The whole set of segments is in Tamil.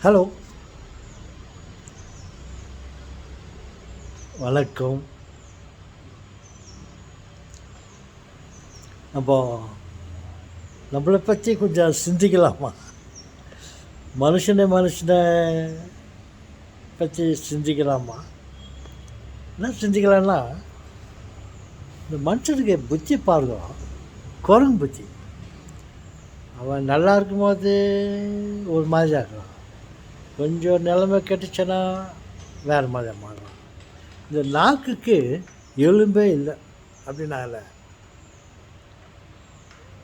ஹலோ, வணக்கம். நம்ம நம்மளை பற்றி கொஞ்சம் சிந்திக்கலாமா? மனுஷனை பற்றி சிந்திக்கலாமா? என்ன சிந்திக்கலாம்னா, இந்த மனுஷனுக்கு புத்தி பாருங்க, குரங்கு புத்தி. அவன் நல்லா இருக்கும்போது ஒரு மாதிரி ஆகிறான், கொஞ்சம் நிலைமை கெட்டுச்சுன்னா வேறு மாதிரி மாறுறான். இந்த நாக்குக்கு எலும்பே இல்லை அப்படின்னால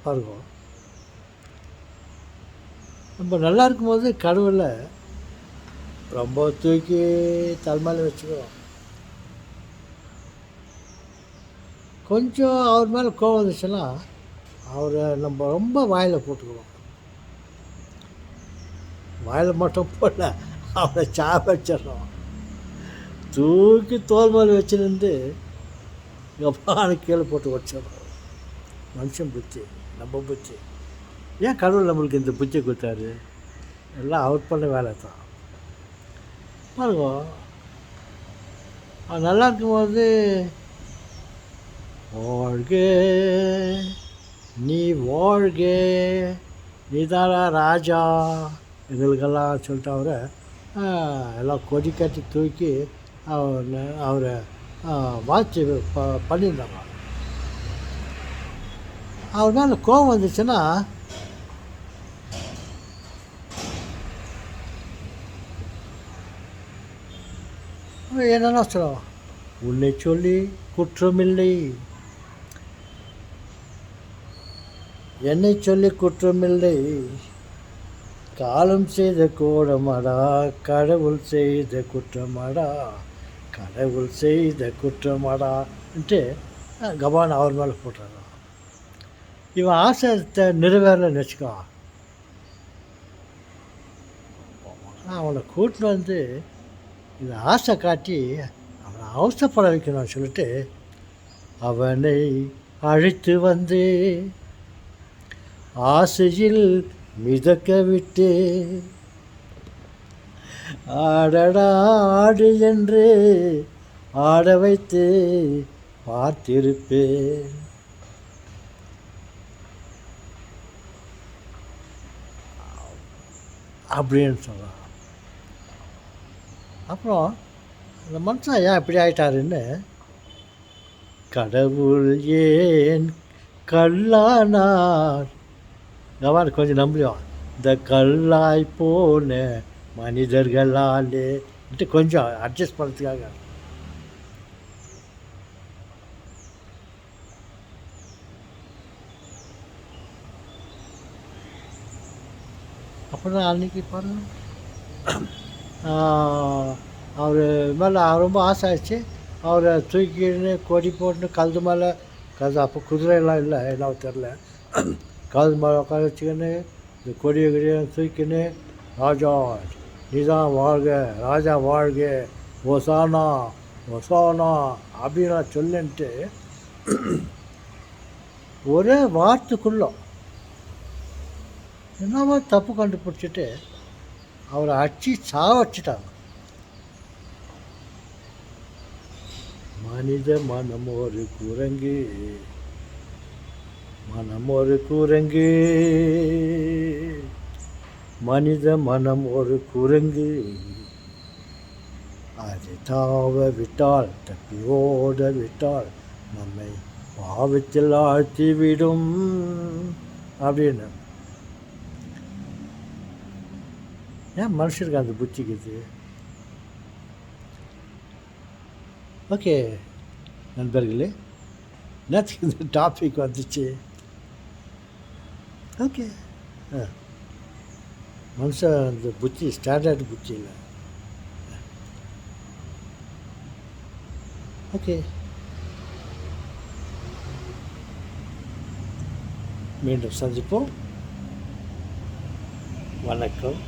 பாருங்க. நம்ம நல்லா இருக்கும்போது கடவுளை ரொம்ப தூக்கி தலைமையில் வச்சுக்கிறோம். கொஞ்சம் அவர் மேலே கோவம் வந்துச்சுன்னா அவரை நம்ம ரொம்ப வாயில் போட்டுக்கிறோம். வாயில் மட்டும் போடல, அவரை சாப்பிச்சிடறோம். தூக்கி தோல் மேலே வச்சுருந்து எப்பான கீழே போட்டு வச்சிடறோம். மனுஷன் புத்தி, நம்ம புத்தி. ஏன் கடவுள் நம்மளுக்கு இந்த புத்தி கொடுத்தாரு? எல்லாம் அவுட் பண்ண வேலை தான். பாருங்க, அவன் நல்லா இருக்கும்போது வாழ்க நீ வாழ்க நீதானா ராஜா எங்களுக்கெல்லாம் சொல்லிட்டு அவரை எல்லாம் கொடி கட்டி தூக்கி அவரை வாட்சி பண்ணியிருந்தாங்க. அவர் மேலே கோபம் வந்துச்சுன்னா என்னென்னா சொல்லுவோம், உன்னை சொல்லி குற்றமில்லை, என்னை சொல்லி குற்றமில்லை, காலம் செய்த கோடமாடா, கடவுள் செய்த குற்றமாடா, கடவுள் செய்த குற்றமாடான்ட்டு கபான் அவர் மேலே போட்டுறாங்க. இவன் ஆசைத்தை நிறைவேறலன்னு வச்சுக்கோ, அவனை கூட்டின்னு வந்து இதை ஆசை காட்டி அவனை அவசரப்பட வைக்கணும்னு சொல்லிட்டு அவனை அழைத்து வந்து ஆசையில் மிதக்க விட்டு ஆடடா ஆடு என்று ஆட வைத்து பார்த்திருப்பேன். அப்படின்னு சொல்கிறான். அப்புறம் அந்த மனுஷன் ஏன் இப்படி ஆயிட்டாருன்னு, கடவுள் ஏன் கல்லானார் கவான் கொஞ்சம் நம்பிடுவான். இந்த கல்லாய் போன மனிதர்களாலேன்ட்டு கொஞ்சம் அட்ஜஸ்ட் பண்ணுறதுக்காக. அப்புறம் அன்றைக்கி பாருங்கள், அவர் மேலே ரொம்ப ஆசை ஆச்சு. அவரை தூக்கின்னு கொடி போட்டுன்னு கழுது மேலே, கழுது அப்போ குதிரையெல்லாம் இல்லை, எல்லாம் தெரில, கழுது மேலே உட்கார வச்சுக்கின்னு இந்த கொடியை தூக்கின்னு ராஜா நீதான் வாழ்க, ராஜா வாழ்க, ஒசானா ஒசானா அப்படின்னு சொல்லின்ட்டு ஒரே வார்த்தைக்குள்ள என்னவோ தப்பு கண்டுபிடிச்சிட்டு அவரை அடிச்சு சாவச்சிட்டாங்க. மனித மனம் ஒரு குரங்கு, மனம் ஒரு குரங்கு, மனித மனம் ஒரு குரங்கு, அதை தாவ விட்டால் தப்பி ஓட விட்டால் நம்மை பாவத்தில் ஆழ்த்திவிடும் அப்படின்னு. ஏன் மனுஷருக்கு அந்த புத்திக்குது? ஓகே நண்பர்களே, நேற்றுக்கு இந்த டாபிக் வந்துச்சு. ஓகே, மனுஷன் அந்த புத்தி ஸ்டாண்டர்ட் புத்தி இல்லை. ஓகே, மீண்டும் சந்திப்போம். வணக்கம்.